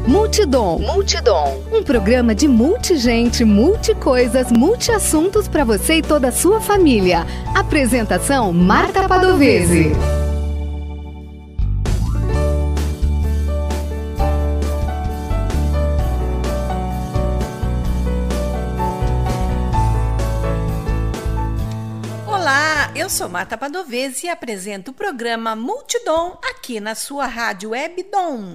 Multidom. Um programa de multigente, multicoisas, multiassuntos para você e toda a sua família. Apresentação: Marta Padovese. Olá, eu sou Marta Padovese e apresento o programa Multidom aqui na sua rádio Web Dom.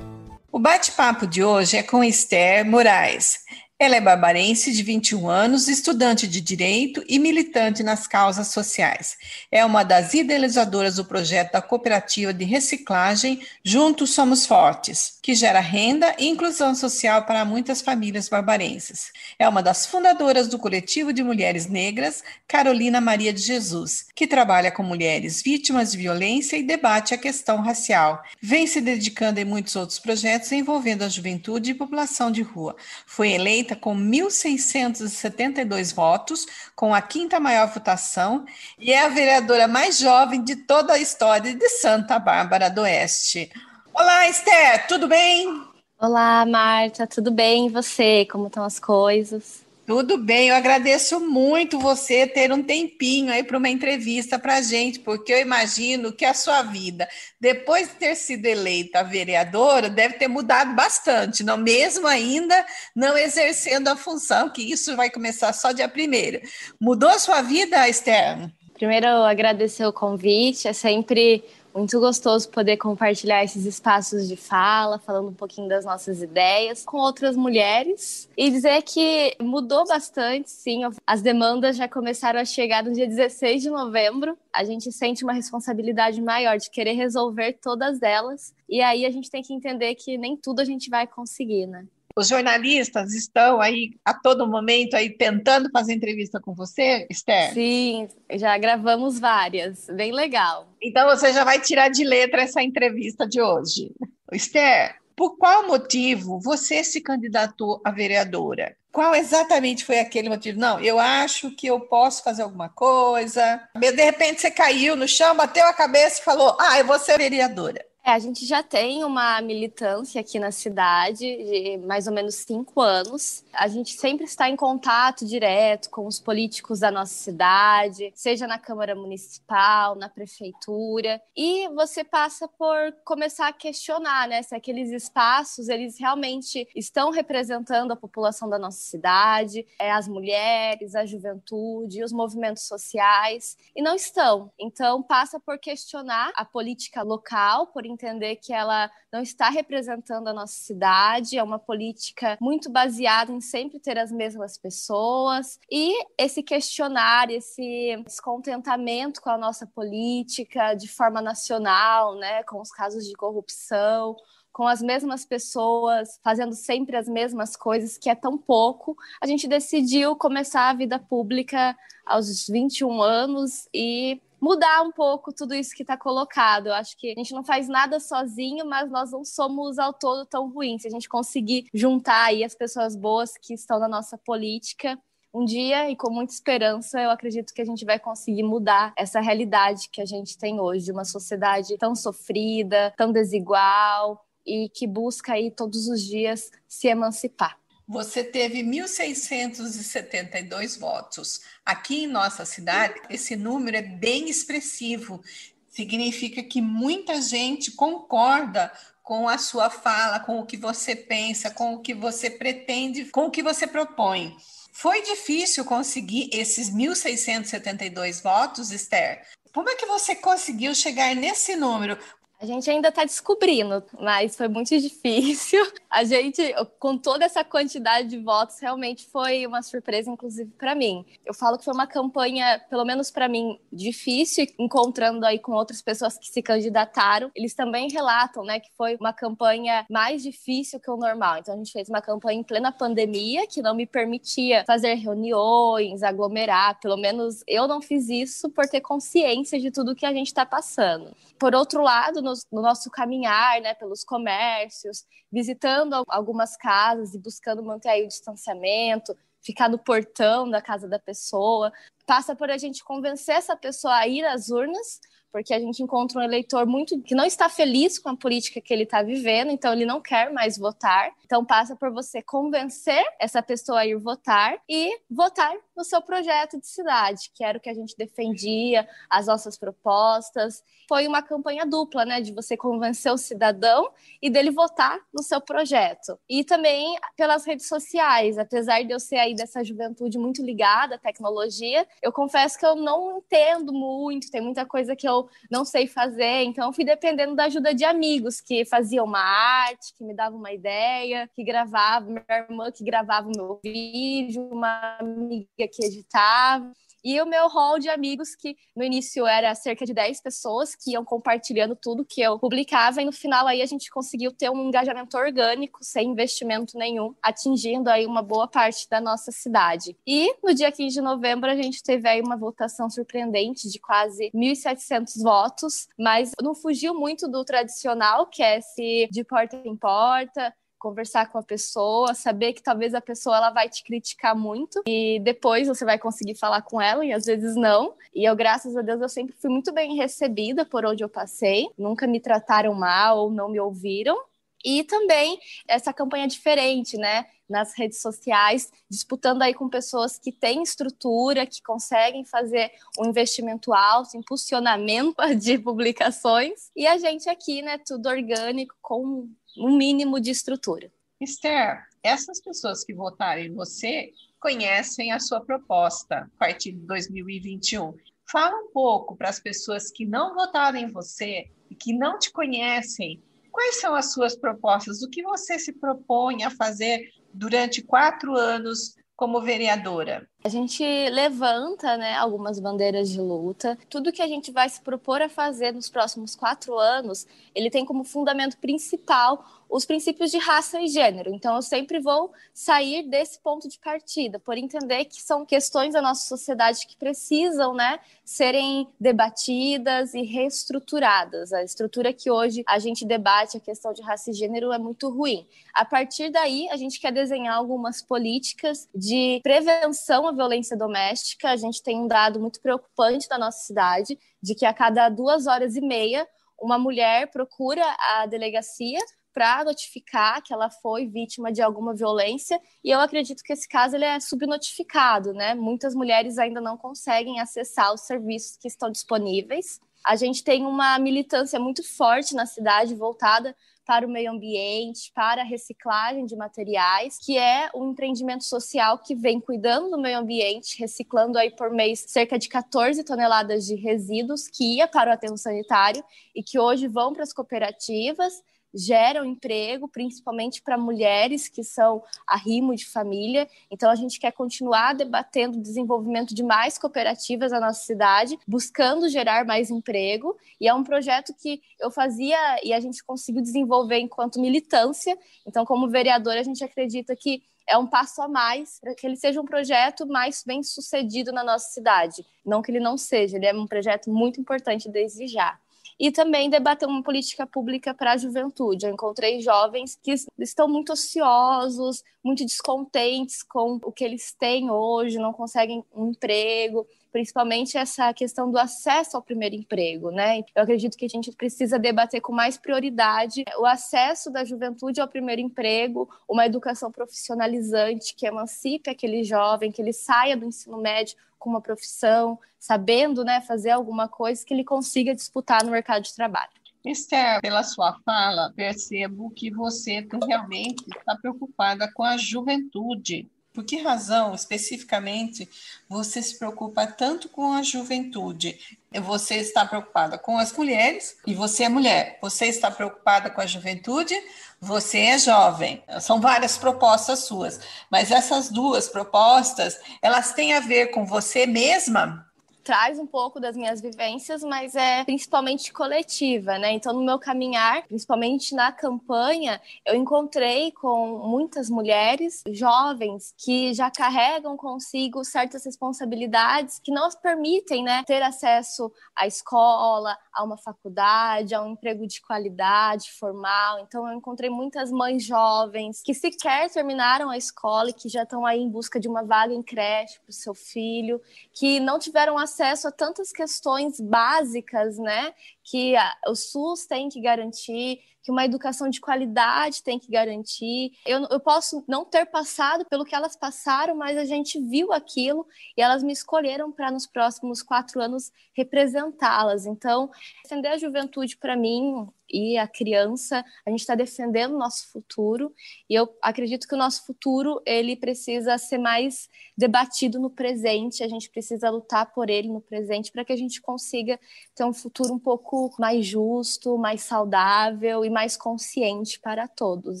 O bate-papo de hoje é com Esther Moraes. Ela é barbarense de 21 anos, estudante de Direito e militante nas causas sociais. É uma das idealizadoras do projeto da Cooperativa de Reciclagem Juntos Somos Fortes, que gera renda e inclusão social para muitas famílias barbarenses. É uma das fundadoras do coletivo de mulheres negras Carolina Maria de Jesus, que trabalha com mulheres vítimas de violência e debate a questão racial. Vem se dedicando em muitos outros projetos envolvendo a juventude e população de rua. Foi eleita com 1.672 votos, com a quinta maior votação, e é a vereadora mais jovem de toda a história de Santa Bárbara do Oeste. Olá, Esther, tudo bem? Olá, Marta, tudo bem? E você? Como estão as coisas? Tudo bem, eu agradeço muito você ter um tempinho aí para uma entrevista para a gente, porque eu imagino que a sua vida, depois de ter sido eleita vereadora, deve ter mudado bastante, não mesmo ainda não exercendo a função, que isso vai começar só dia 1º. Mudou a sua vida, Esther? Primeiro, eu agradecer o convite, é sempre muito gostoso poder compartilhar esses espaços de fala, falando um pouquinho das nossas ideias com outras mulheres e dizer que mudou bastante, sim. As demandas já começaram a chegar no dia 16 de novembro. A gente sente uma responsabilidade maior de querer resolver todas elas e aí a gente tem que entender que nem tudo a gente vai conseguir, né? Os jornalistas estão aí a todo momento aí tentando fazer entrevista com você, Esther? Sim, já gravamos várias, bem legal. Então você já vai tirar de letra essa entrevista de hoje. Esther, por qual motivo você se candidatou a vereadora? Qual exatamente foi aquele motivo? Não, eu acho que eu posso fazer alguma coisa. De repente você caiu no chão, bateu a cabeça e falou: eu vou ser vereadora. A gente já tem uma militância aqui na cidade de mais ou menos 5 anos. A gente sempre está em contato direto com os políticos da nossa cidade, seja na Câmara Municipal, na Prefeitura. E você passa por começar a questionar, né, se aqueles espaços eles realmente estão representando a população da nossa cidade, as mulheres, a juventude, os movimentos sociais, e não estão. Então passa por questionar a política local, por entender que ela não está representando a nossa cidade, é uma política muito baseada em sempre ter as mesmas pessoas, e esse questionar, esse descontentamento com a nossa política de forma nacional, né, com os casos de corrupção, com as mesmas pessoas fazendo sempre as mesmas coisas, que é tão pouco, a gente decidiu começar a vida pública aos 21 anos e mudar um pouco tudo isso que está colocado. Eu acho que a gente não faz nada sozinho, mas nós não somos ao todo tão ruins. Se a gente conseguir juntar aí as pessoas boas que estão na nossa política, um dia, e com muita esperança, eu acredito que a gente vai conseguir mudar essa realidade que a gente tem hoje, de uma sociedade tão sofrida, tão desigual e que busca aí todos os dias se emancipar. Você teve 1.672 votos. Aqui em nossa cidade, esse número é bem expressivo. Significa que muita gente concorda com a sua fala, com o que você pensa, com o que você pretende, com o que você propõe. Foi difícil conseguir esses 1.672 votos, Esther? Como é que você conseguiu chegar nesse número? A gente ainda está descobrindo, mas foi muito difícil. A gente, com toda essa quantidade de votos, realmente foi uma surpresa, inclusive para mim. Eu falo que foi uma campanha, pelo menos para mim, difícil, encontrando aí com outras pessoas que se candidataram. Eles também relatam, né, que foi uma campanha mais difícil que o normal. Então a gente fez uma campanha em plena pandemia, que não me permitia fazer reuniões, aglomerar. Pelo menos eu não fiz isso por ter consciência de tudo que a gente está passando. Por outro lado, no nosso caminhar, né, pelos comércios, visitando algumas casas e buscando manter aí o distanciamento, ficar no portão da casa da pessoa. Passa por a gente convencer essa pessoa a ir às urnas, porque a gente encontra um eleitor muito que não está feliz com a política que ele está vivendo, então ele não quer mais votar. Então passa por você convencer essa pessoa a ir votar e votar no seu projeto de cidade, que era o que a gente defendia, as nossas propostas. Foi uma campanha dupla, né, de você convencer o cidadão e dele votar no seu projeto. E também pelas redes sociais, apesar de eu ser aí dessa juventude muito ligada à tecnologia, eu confesso que eu não entendo muito, tem muita coisa que eu não sei fazer, então eu fui dependendo da ajuda de amigos que faziam uma arte, que me davam uma ideia, que gravavam, minha irmã que gravava o meu vídeo, uma amiga que editava. E o meu hall de amigos, que no início era cerca de 10 pessoas que iam compartilhando tudo que eu publicava, e no final aí a gente conseguiu ter um engajamento orgânico, sem investimento nenhum, atingindo aí uma boa parte da nossa cidade. E no dia 15 de novembro a gente teve aí uma votação surpreendente de quase 1.700 votos, mas não fugiu muito do tradicional, que é esse de porta em porta, conversar com a pessoa, saber que talvez a pessoa ela vai te criticar muito e depois você vai conseguir falar com ela e às vezes não. E eu, graças a Deus, eu sempre fui muito bem recebida por onde eu passei. Nunca me trataram mal ou não me ouviram. E também essa campanha diferente, né? Nas redes sociais, disputando aí com pessoas que têm estrutura, que conseguem fazer um investimento alto, impulsionamento de publicações. E a gente aqui, né? Tudo orgânico, com um mínimo de estrutura. Esther, essas pessoas que votaram em você conhecem a sua proposta a partir de 2021. Fala um pouco para as pessoas que não votaram em você e que não te conhecem. Quais são as suas propostas? O que você se propõe a fazer durante 4 anos como vereadora? A gente levanta, né, algumas bandeiras de luta. Tudo que a gente vai se propor a fazer nos próximos 4 anos, ele tem como fundamento principal os princípios de raça e gênero. Então, eu sempre vou sair desse ponto de partida, por entender que são questões da nossa sociedade que precisam, né, serem debatidas e reestruturadas. A estrutura que hoje a gente debate, a questão de raça e gênero, é muito ruim. A partir daí, a gente quer desenhar algumas políticas de prevenção à violência doméstica. A gente tem um dado muito preocupante da nossa cidade, de que a cada 2h30, uma mulher procura a delegacia para notificar que ela foi vítima de alguma violência, e eu acredito que esse caso ele é subnotificado, né? Muitas mulheres ainda não conseguem acessar os serviços que estão disponíveis. A gente tem uma militância muito forte na cidade, voltada para o meio ambiente, para a reciclagem de materiais, que é um empreendimento social que vem cuidando do meio ambiente, reciclando aí por mês cerca de 14 toneladas de resíduos que ia para o aterro sanitário e que hoje vão para as cooperativas, geram emprego, principalmente para mulheres que são arrimo de família. Então, a gente quer continuar debatendo o desenvolvimento de mais cooperativas na nossa cidade, buscando gerar mais emprego. E é um projeto que eu fazia e a gente conseguiu desenvolver enquanto militância. Então, como vereadora, a gente acredita que é um passo a mais para que ele seja um projeto mais bem sucedido na nossa cidade. Não que ele não seja, ele é um projeto muito importante desde já. E também debater uma política pública para a juventude. Eu encontrei jovens que estão muito ociosos, muito descontentes com o que eles têm hoje, não conseguem um emprego, principalmente essa questão do acesso ao primeiro emprego, né? Eu acredito que a gente precisa debater com mais prioridade o acesso da juventude ao primeiro emprego, uma educação profissionalizante que emancipe aquele jovem, que ele saia do ensino médio com uma profissão, sabendo, né, fazer alguma coisa que ele consiga disputar no mercado de trabalho. Esther, pela sua fala, percebo que você realmente está preocupada com a juventude. Por que razão, especificamente, você se preocupa tanto com a juventude? Você está preocupada com as mulheres e você é mulher. Você está preocupada com a juventude, você é jovem. São várias propostas suas, mas essas 2 propostas, elas têm a ver com você mesma? traz um pouco das minhas vivências, mas é principalmente coletiva, né? Então, no meu caminhar, principalmente na campanha, eu encontrei com muitas mulheres jovens que já carregam consigo certas responsabilidades que não as permitem, né, ter acesso à escola, a uma faculdade, a um emprego de qualidade, formal. Então, eu encontrei muitas mães jovens que sequer terminaram a escola e que já estão aí em busca de uma vaga em creche para o seu filho, que não tiveram acesso a tantas questões básicas, né, que o SUS tem que garantir, que uma educação de qualidade tem que garantir. Eu posso não ter passado pelo que elas passaram, mas a gente viu aquilo e elas me escolheram para, nos próximos 4 anos, representá-las. Então, defender a juventude, para mim, e a criança, a gente está defendendo o nosso futuro, e eu acredito que o nosso futuro, ele precisa ser mais debatido no presente, a gente precisa lutar por ele no presente, para que a gente consiga ter um futuro um pouco mais justo, mais saudável e mais consciente para todos.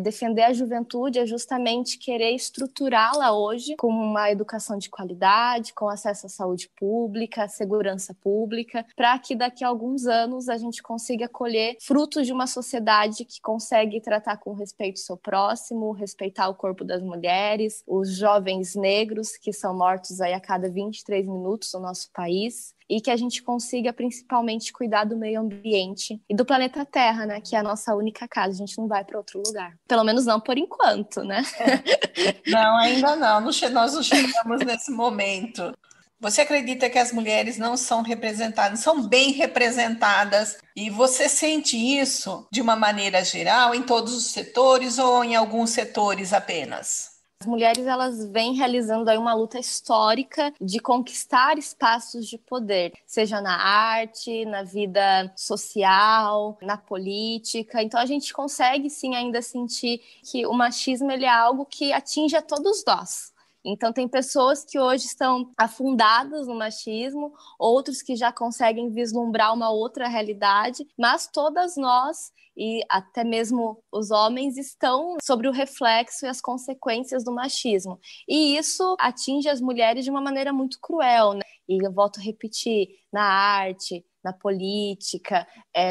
Defender a juventude é justamente querer estruturá-la hoje com uma educação de qualidade, com acesso à saúde pública, à segurança pública, para que daqui a alguns anos a gente consiga colher frutos de uma sociedade que consegue tratar com respeito o seu próximo, respeitar o corpo das mulheres, os jovens negros que são mortos aí a cada 23 minutos no nosso país, e que a gente consiga principalmente cuidar do meio ambiente e do planeta Terra, né, que é a nossa única casa, a gente não vai para outro lugar. Pelo menos não por enquanto, né? Não, ainda não, nós não chegamos nesse momento. Você acredita que as mulheres não são representadas, são bem representadas, e você sente isso de uma maneira geral em todos os setores ou em alguns setores apenas? As mulheres, elas vêm realizando aí uma luta histórica de conquistar espaços de poder, seja na arte, na vida social, na política. Então a gente consegue sim ainda sentir que o machismo, ele é algo que atinge a todos nós. Então, tem pessoas que hoje estão afundadas no machismo, outros que já conseguem vislumbrar uma outra realidade, mas todas nós, e até mesmo os homens, estão sobre o reflexo e as consequências do machismo. E isso atinge as mulheres de uma maneira muito cruel, né? E eu volto a repetir, na arte, na política,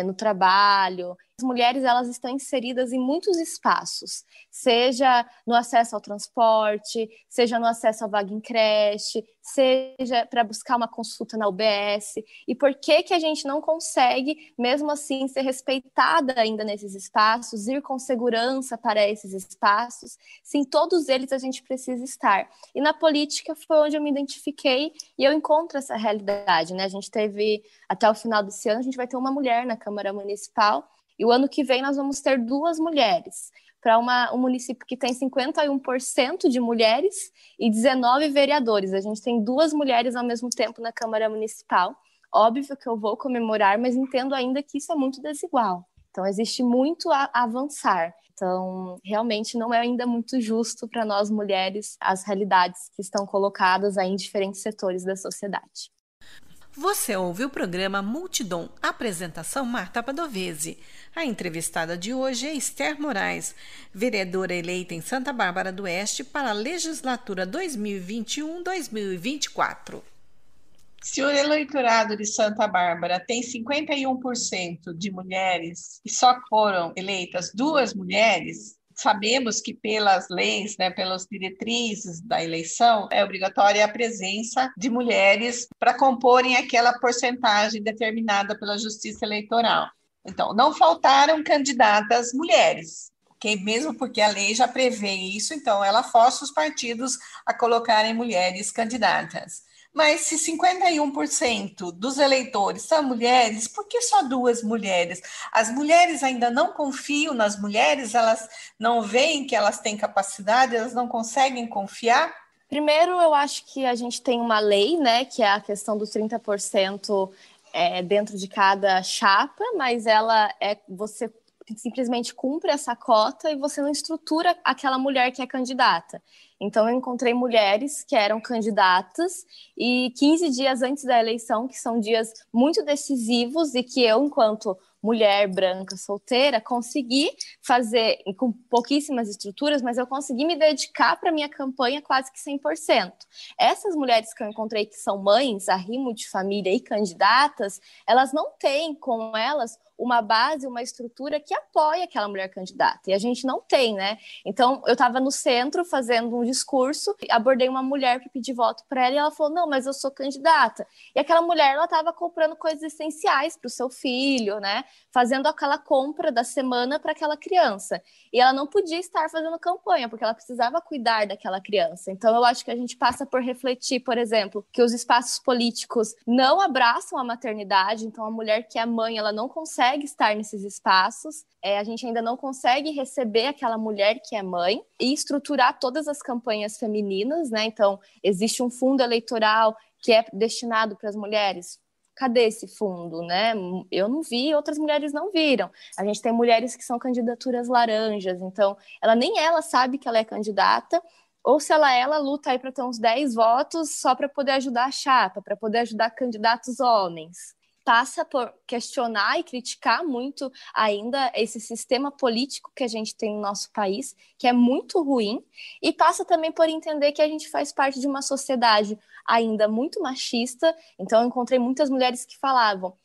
no trabalho. As mulheres, elas estão inseridas em muitos espaços, seja no acesso ao transporte, seja no acesso à vaga em creche, seja para buscar uma consulta na UBS. E por que a gente não consegue, mesmo assim, ser respeitada ainda nesses espaços, ir com segurança para esses espaços, se em todos eles a gente precisa estar? E na política foi onde eu me identifiquei e eu encontro essa realidade, né? A gente teve, até o final desse ano, a gente vai ter uma mulher na Câmara Municipal, e o ano que vem nós vamos ter 2 mulheres, para um município que tem 51% de mulheres e 19 vereadores. A gente tem 2 mulheres ao mesmo tempo na Câmara Municipal. Óbvio que eu vou comemorar, mas entendo ainda que isso é muito desigual. Então, existe muito a avançar. Então, realmente não é ainda muito justo para nós mulheres as realidades que estão colocadas aí em diferentes setores da sociedade. Você ouve o programa Multidom, apresentação Marta Padovese. A entrevistada de hoje é Esther Moraes, vereadora eleita em Santa Bárbara do Oeste para a legislatura 2021-2024. Se o eleitorado de Santa Bárbara tem 51% de mulheres e só foram eleitas 2 mulheres, sabemos que pelas leis, né, pelas diretrizes da eleição, é obrigatória a presença de mulheres para comporem aquela porcentagem determinada pela Justiça Eleitoral. Então, não faltaram candidatas mulheres, okay? Mesmo porque a lei já prevê isso, então ela força os partidos a colocarem mulheres candidatas. Mas se 51% dos eleitores são mulheres, por que só 2 mulheres? As mulheres ainda não confiam nas mulheres, elas não veem que elas têm capacidade, elas não conseguem confiar? Primeiro, eu acho que a gente tem uma lei, né, que é a questão dos 30% dentro de cada chapa, mas você simplesmente cumpre essa cota e você não estrutura aquela mulher que é candidata. Então, eu encontrei mulheres que eram candidatas e 15 dias antes da eleição, que são dias muito decisivos e que eu, enquanto mulher branca solteira, consegui fazer com pouquíssimas estruturas, mas eu consegui me dedicar para minha campanha quase que 100%. Essas mulheres que eu encontrei que são mães, arrimo de família e candidatas, elas não têm com elas uma base, uma estrutura que apoia aquela mulher candidata. E a gente não tem, né? Então, eu estava no centro fazendo um discurso, abordei uma mulher para pedir voto para ela e ela falou, não, mas eu sou candidata. E aquela mulher, ela estava comprando coisas essenciais para o seu filho, né? Fazendo aquela compra da semana para aquela criança. E ela não podia estar fazendo campanha, porque ela precisava cuidar daquela criança. Então, eu acho que a gente passa por refletir, por exemplo, que os espaços políticos não abraçam a maternidade. Então, a mulher que é mãe, ela não consegue estar nesses espaços, a gente ainda não consegue receber aquela mulher que é mãe e estruturar todas as campanhas femininas, né? Então, existe um fundo eleitoral que é destinado para as mulheres. Cadê esse fundo, né? Eu não vi, outras mulheres não viram. A gente tem mulheres que são candidaturas laranjas, então nem ela sabe que ela é candidata, ou se ela luta aí para ter uns 10 votos só para poder ajudar a chapa, para poder ajudar candidatos homens. Passa por questionar e criticar muito ainda esse sistema político que a gente tem no nosso país, que é muito ruim, e passa também por entender que a gente faz parte de uma sociedade ainda muito machista. Então, eu encontrei muitas mulheres que falavam,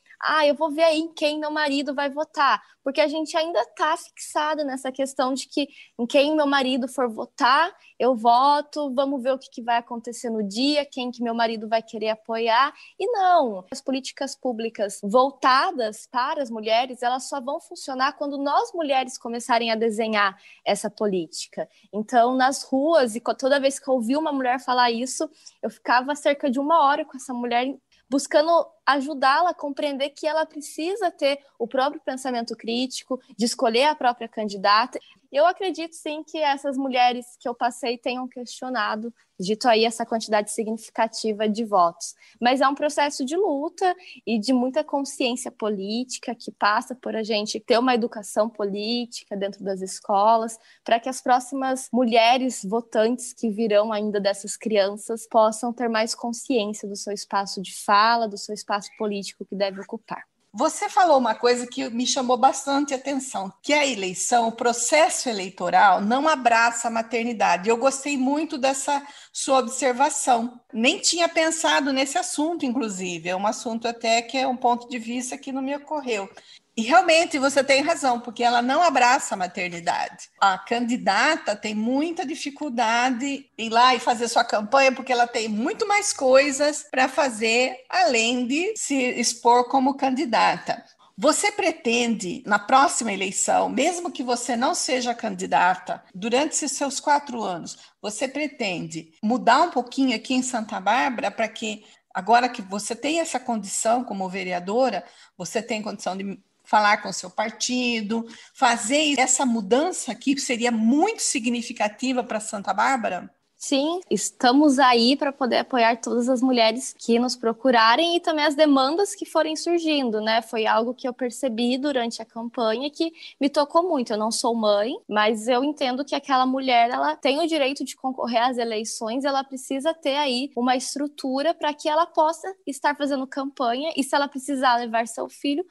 eu vou ver aí em quem meu marido vai votar, porque a gente ainda está fixada nessa questão de que em quem meu marido for votar, eu voto, vamos ver o que vai acontecer no dia, quem que meu marido vai querer apoiar, e não, as políticas públicas voltadas para as mulheres, elas só vão funcionar quando nós mulheres começarem a desenhar essa política. Então, nas ruas, e toda vez que eu ouvi uma mulher falar isso, eu ficava cerca de 1 hora com essa mulher, buscando ajudá-la a compreender que ela precisa ter o próprio pensamento crítico, de escolher a própria candidata. Eu acredito, sim, que essas mulheres que eu passei tenham questionado, dito aí, essa quantidade significativa de votos. Mas é um processo de luta e de muita consciência política que passa por a gente ter uma educação política dentro das escolas, para que as próximas mulheres votantes que virão ainda dessas crianças possam ter mais consciência do seu espaço de fala, do seu espaço político que deve ocupar. Você falou uma coisa que me chamou bastante atenção, que a eleição, o processo eleitoral não abraça a maternidade. Eu gostei muito dessa sua observação. Nem tinha pensado nesse assunto, inclusive. É um assunto até que é um ponto de vista que não me ocorreu. E realmente você tem razão, porque ela não abraça a maternidade. A candidata tem muita dificuldade em ir lá e fazer sua campanha, porque ela tem muito mais coisas para fazer, além de se expor como candidata. Você pretende, na próxima eleição, mesmo que você não seja candidata, durante esses seus 4 anos, você pretende mudar um pouquinho aqui em Santa Bárbara para que, agora que você tem essa condição como vereadora, você tem condição de falar com o seu partido, fazer essa mudança que seria muito significativa para Santa Bárbara? Sim, estamos aí para poder apoiar todas as mulheres que nos procurarem e também as demandas que forem surgindo, né? Foi algo que eu percebi durante a campanha que me tocou muito. Eu não sou mãe, mas eu entendo que aquela mulher, ela tem o direito de concorrer às eleições, ela precisa ter aí uma estrutura para que ela possa estar fazendo campanha e se ela precisar levar seu filho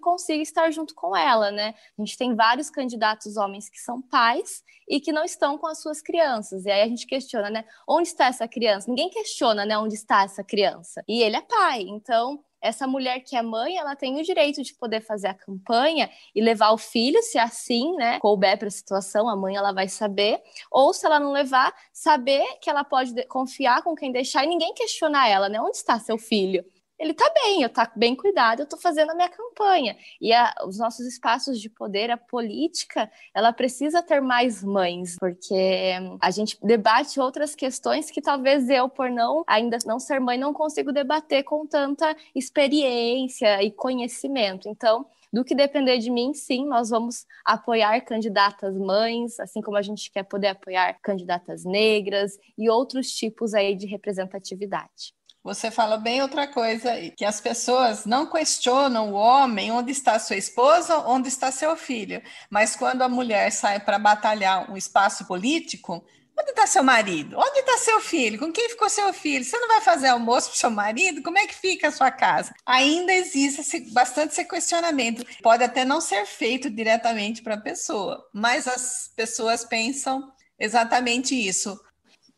consiga estar junto com ela, né? A gente tem vários candidatos homens que são pais e que não estão com as suas crianças. E aí a gente questiona, né? Onde está essa criança? Ninguém questiona, né? Onde está essa criança? E ele é pai. Então, essa mulher que é mãe, ela tem o direito de poder fazer a campanha e levar o filho, se assim, né? Couber para a situação, a mãe, ela vai saber. Ou se ela não levar, saber que ela pode confiar com quem deixar e ninguém questionar ela, né? Onde está seu filho? Ele está bem, eu estou bem cuidado, eu estou fazendo a minha campanha. E os nossos espaços de poder, a política, ela precisa ter mais mães, porque a gente debate outras questões que talvez eu, por ainda não ser mãe, não consigo debater com tanta experiência e conhecimento. Então, do que depender de mim, sim, nós vamos apoiar candidatas mães, assim como a gente quer poder apoiar candidatas negras e outros tipos aí de representatividade. Você fala bem outra coisa aí, que as pessoas não questionam o homem, onde está sua esposa, onde está seu filho. Mas quando a mulher sai para batalhar um espaço político, Onde está seu marido? Onde está seu filho? Com quem ficou seu filho? Você não vai fazer almoço para o seu marido? Como é que fica a sua casa? Ainda existe bastante esse questionamento. Pode até não ser feito diretamente para a pessoa, mas as pessoas pensam exatamente isso.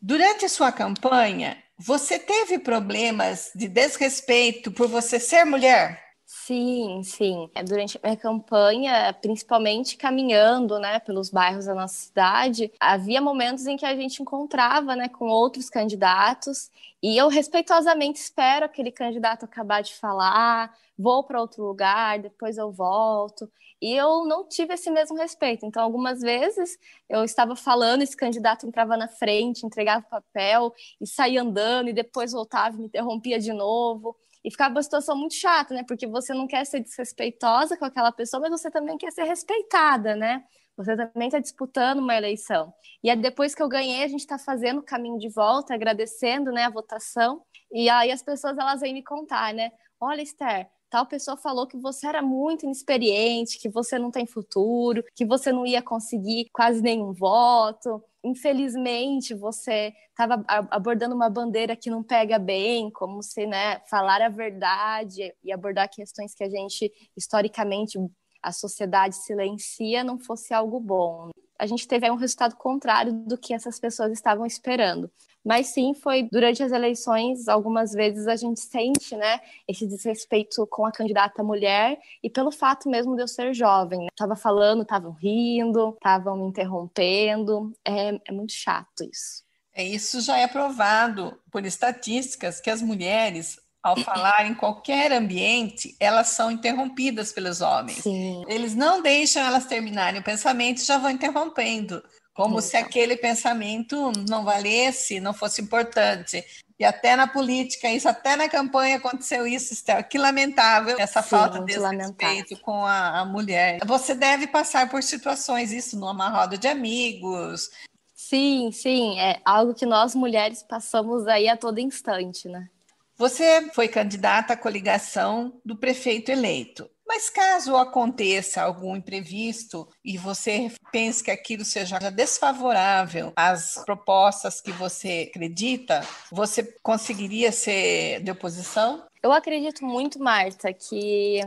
Durante sua campanha, você teve problemas de desrespeito por você ser mulher? Sim, sim. Durante a minha campanha, principalmente caminhando, né, pelos bairros da nossa cidade, havia momentos em que a gente encontrava, né, com outros candidatos e eu respeitosamente espero aquele candidato acabar de falar, vou para outro lugar, depois eu volto. E eu não tive esse mesmo respeito. Então, algumas vezes eu estava falando, esse candidato entrava na frente, entregava o papel e saía andando e depois voltava e me interrompia de novo. E ficava uma situação muito chata, né? Porque você não quer ser desrespeitosa com aquela pessoa, mas você também quer ser respeitada, né? Você também está disputando uma eleição. E aí, depois que eu ganhei, a gente está fazendo o caminho de volta, agradecendo, né, a votação. E aí as pessoas elas vêm me contar, né? Olha, Esther, tal pessoa falou que você era muito inexperiente, que você não tem futuro, que você não ia conseguir quase nenhum voto. Infelizmente, você estava abordando uma bandeira que não pega bem, como se, né, falar a verdade e abordar questões que a gente, historicamente, a sociedade silencia, não fosse algo bom. A gente teve um resultado contrário do que essas pessoas estavam esperando. Mas sim, foi durante as eleições, algumas vezes a gente sente, né, esse desrespeito com a candidata mulher e pelo fato mesmo de eu ser jovem. Né? Tava falando, estavam rindo, estavam me interrompendo. É muito chato isso. Isso já é provado por estatísticas que as mulheres, ao falar em qualquer ambiente, elas são interrompidas pelos homens. Sim. Eles não deixam elas terminarem o pensamento e já vão interrompendo. Como se aquele pensamento não valesse, não fosse importante. E até na política, isso até na campanha aconteceu isso, Esther. Que lamentável essa falta de respeito com a mulher. Você deve passar por situações, isso numa roda de amigos. Sim, sim, é algo que nós mulheres passamos aí a todo instante, né? Você foi candidata à coligação do prefeito eleito. Mas caso aconteça algum imprevisto e você pense que aquilo seja desfavorável às propostas que você acredita, você conseguiria ser de oposição? Eu acredito muito, Marta, que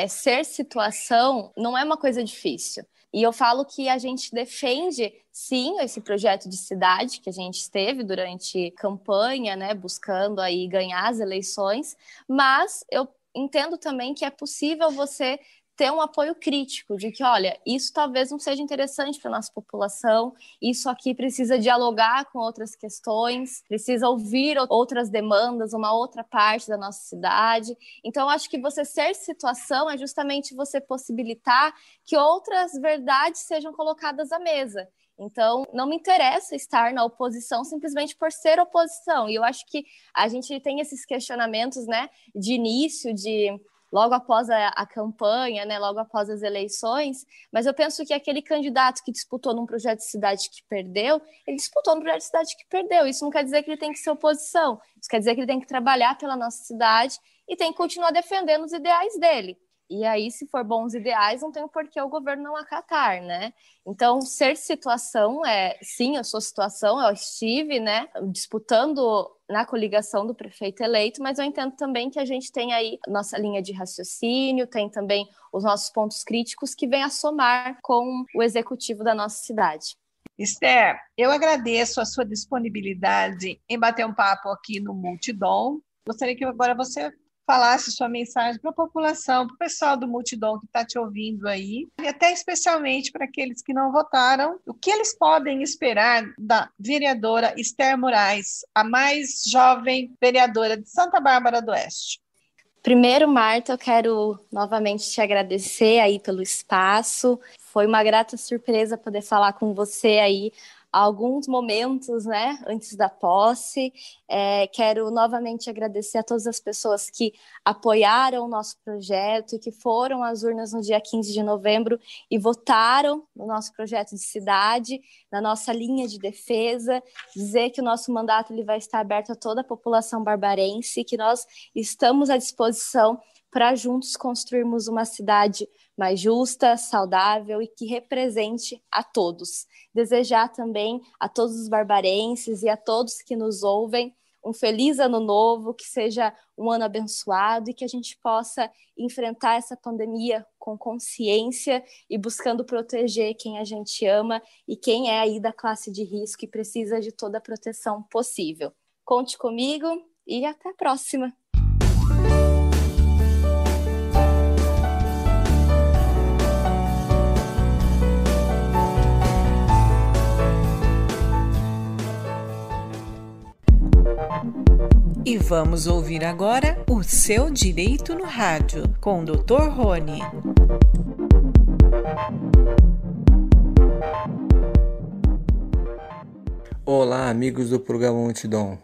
ser situação não é uma coisa difícil. E eu falo que a gente defende, sim, esse projeto de cidade que a gente teve durante campanha, né, buscando aí ganhar as eleições, mas eu entendo também que é possível você ter um apoio crítico de que, olha, isso talvez não seja interessante para a nossa população, isso aqui precisa dialogar com outras questões, precisa ouvir outras demandas, uma outra parte da nossa cidade. Então, eu acho que você ser situação é justamente você possibilitar que outras verdades sejam colocadas à mesa. Então, não me interessa estar na oposição simplesmente por ser oposição. E eu acho que a gente tem esses questionamentos, né, de início, de logo após a campanha, né, logo após as eleições, mas eu penso que aquele candidato que disputou num projeto de cidade que perdeu, ele disputou num projeto de cidade que perdeu. Isso não quer dizer que ele tem que ser oposição, isso quer dizer que ele tem que trabalhar pela nossa cidade e tem que continuar defendendo os ideais dele. E aí, se for bons ideais, não tem por que o governo não acatar, né? Então, ser situação sim, eu sou situação, eu estive, né, disputando na coligação do prefeito eleito, mas eu entendo também que a gente tem aí nossa linha de raciocínio, tem também os nossos pontos críticos que vêm a somar com o executivo da nossa cidade. Esther, eu agradeço a sua disponibilidade em bater um papo aqui no Multidom. Gostaria que agora você falasse sua mensagem para a população, para o pessoal do Multidom que está te ouvindo aí, e até especialmente para aqueles que não votaram, o que eles podem esperar da vereadora Esther Moraes, a mais jovem vereadora de Santa Bárbara do Oeste. Primeiro, Marta, eu quero novamente te agradecer aí pelo espaço. Foi uma grata surpresa poder falar com você aí alguns momentos, né, antes da posse. Quero novamente agradecer a todas as pessoas que apoiaram o nosso projeto e que foram às urnas no dia 15 de novembro e votaram no nosso projeto de cidade, na nossa linha de defesa, dizer que o nosso mandato ele vai estar aberto a toda a população barbarense, que nós estamos à disposição para juntos construirmos uma cidade mais justa, saudável e que represente a todos. Desejar também a todos os barbarenses e a todos que nos ouvem um feliz ano novo, que seja um ano abençoado e que a gente possa enfrentar essa pandemia com consciência e buscando proteger quem a gente ama e quem é aí da classe de risco e precisa de toda a proteção possível. Conte comigo e até a próxima! E vamos ouvir agora o Seu Direito no Rádio, com o Dr. Rony. Olá, amigos do programa Multidom.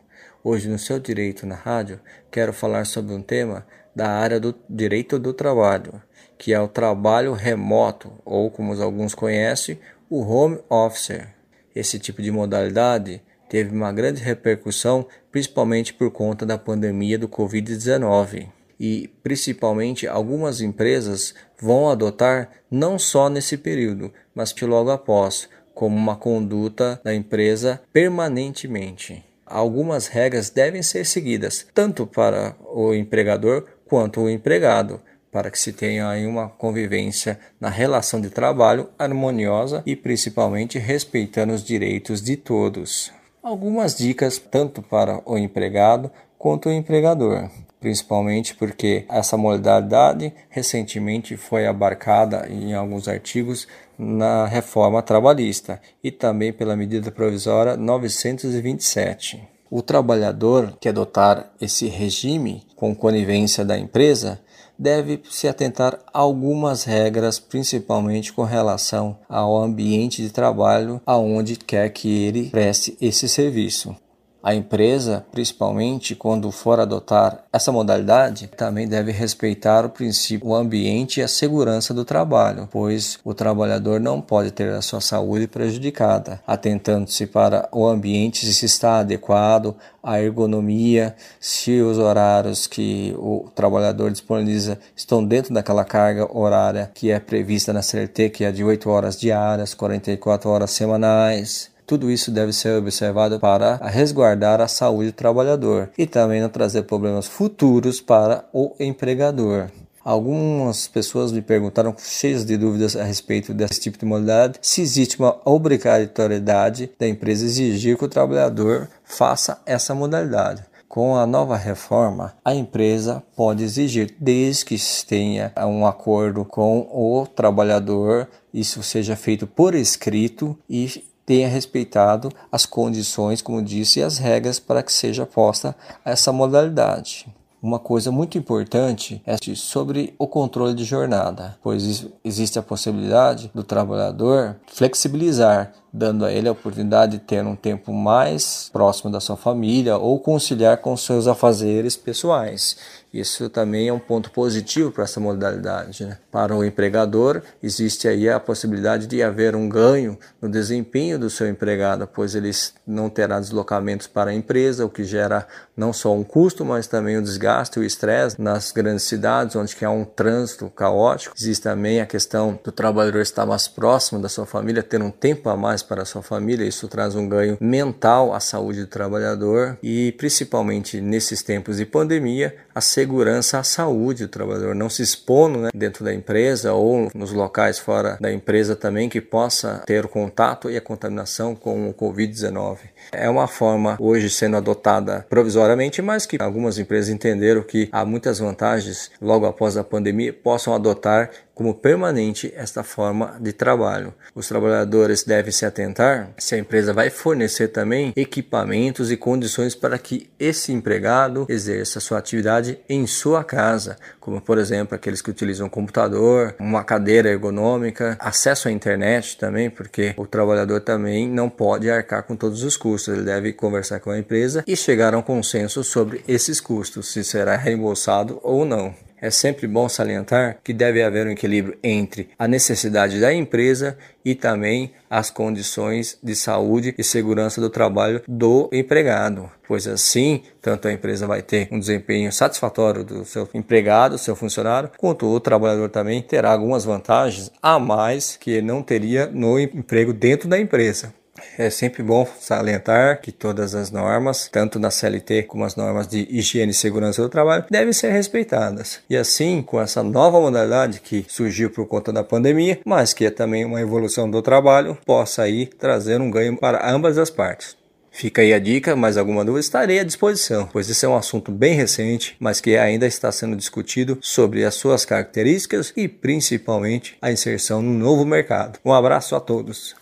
Hoje no Seu Direito na Rádio, quero falar sobre um tema da área do direito do trabalho, que é o trabalho remoto, ou como alguns conhecem, o home office. Esse tipo de modalidade teve uma grande repercussão, principalmente por conta da pandemia do Covid-19. E, principalmente, algumas empresas vão adotar não só nesse período, mas logo após, como uma conduta da empresa permanentemente. Algumas regras devem ser seguidas, tanto para o empregador quanto o empregado, para que se tenha aí uma convivência na relação de trabalho harmoniosa e, principalmente, respeitando os direitos de todos. Algumas dicas tanto para o empregado quanto o empregador, principalmente porque essa modalidade recentemente foi abarcada em alguns artigos na reforma trabalhista e também pela medida provisória 927. O trabalhador que adotar esse regime com conivência da empresa deve se atentar a algumas regras, principalmente com relação ao ambiente de trabalho aonde quer que ele preste esse serviço. A empresa, principalmente quando for adotar essa modalidade, também deve respeitar o princípio, o ambiente e a segurança do trabalho, pois o trabalhador não pode ter a sua saúde prejudicada, atentando-se para o ambiente se está adequado, a ergonomia, se os horários que o trabalhador disponibiliza estão dentro daquela carga horária que é prevista na CLT, que é de 8 horas diárias, 44 horas semanais. Tudo isso deve ser observado para resguardar a saúde do trabalhador e também não trazer problemas futuros para o empregador. Algumas pessoas me perguntaram, cheias de dúvidas a respeito desse tipo de modalidade, se existe uma obrigatoriedade da empresa exigir que o trabalhador faça essa modalidade. Com a nova reforma, a empresa pode exigir, desde que tenha um acordo com o trabalhador, isso seja feito por escrito e tenha respeitado as condições, como disse, e as regras para que seja posta essa modalidade. Uma coisa muito importante é sobre o controle de jornada, pois existe a possibilidade do trabalhador flexibilizar, dando a ele a oportunidade de ter um tempo mais próximo da sua família ou conciliar com seus afazeres pessoais. Isso também é um ponto positivo para essa modalidade, né? Para o empregador, existe aí a possibilidade de haver um ganho no desempenho do seu empregado, pois ele não terá deslocamentos para a empresa, o que gera não só um custo, mas também o desgaste e o estresse nas grandes cidades, onde há um trânsito caótico. Existe também a questão do trabalhador estar mais próximo da sua família, ter um tempo a mais para a sua família. Isso traz um ganho mental à saúde do trabalhador e, principalmente nesses tempos de pandemia, a segurança à saúde do trabalhador, não se expondo, né, dentro da empresa ou nos locais fora da empresa também, que possa ter o contato e a contaminação com o Covid-19. É uma forma hoje sendo adotada provisoriamente, mas que algumas empresas entenderam que há muitas vantagens logo após a pandemia, possam adotar como permanente esta forma de trabalho. Os trabalhadores devem se atentar se a empresa vai fornecer também equipamentos e condições para que esse empregado exerça sua atividade em sua casa, como por exemplo aqueles que utilizam computador, uma cadeira ergonômica, acesso à internet também, porque o trabalhador também não pode arcar com todos os custos, ele deve conversar com a empresa e chegar a um consenso sobre esses custos, se será reembolsado ou não. É sempre bom salientar que deve haver um equilíbrio entre a necessidade da empresa e também as condições de saúde e segurança do trabalho do empregado, pois assim, tanto a empresa vai ter um desempenho satisfatório do seu empregado, seu funcionário, quanto o trabalhador também terá algumas vantagens a mais que ele não teria no emprego dentro da empresa. É sempre bom salientar que todas as normas, tanto na CLT como as normas de higiene e segurança do trabalho, devem ser respeitadas. E assim, com essa nova modalidade que surgiu por conta da pandemia, mas que é também uma evolução do trabalho, possa aí trazer um ganho para ambas as partes. Fica aí a dica, mais alguma dúvida estarei à disposição, pois esse é um assunto bem recente, mas que ainda está sendo discutido sobre as suas características e principalmente a inserção no novo mercado. Um abraço a todos.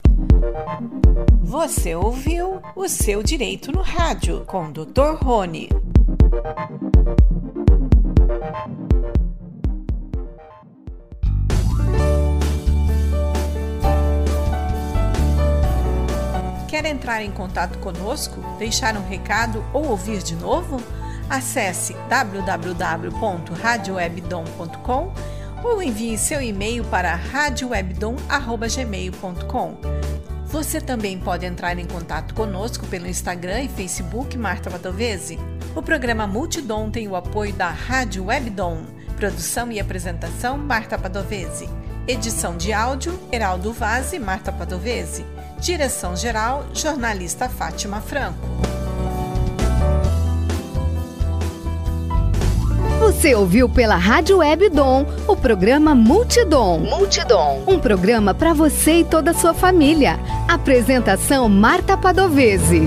Você ouviu O Seu Direito no Rádio, com o Dr. Rony. Quer entrar em contato conosco, deixar um recado ou ouvir de novo? Acesse www.radiowebdom.com ou envie seu e-mail para radiowebdom@gmail.com. Você também pode entrar em contato conosco pelo Instagram e Facebook Marta Padovese. O programa Multidom tem o apoio da Rádio Webdom. Produção e apresentação Marta Padovese. Edição de áudio Heraldo Vaz e Marta Padovese. Direção-geral jornalista Fátima Franco. Você ouviu pela Rádio Webdom o programa Multidom. Um programa para você e toda a sua família. Apresentação Marta Padovese.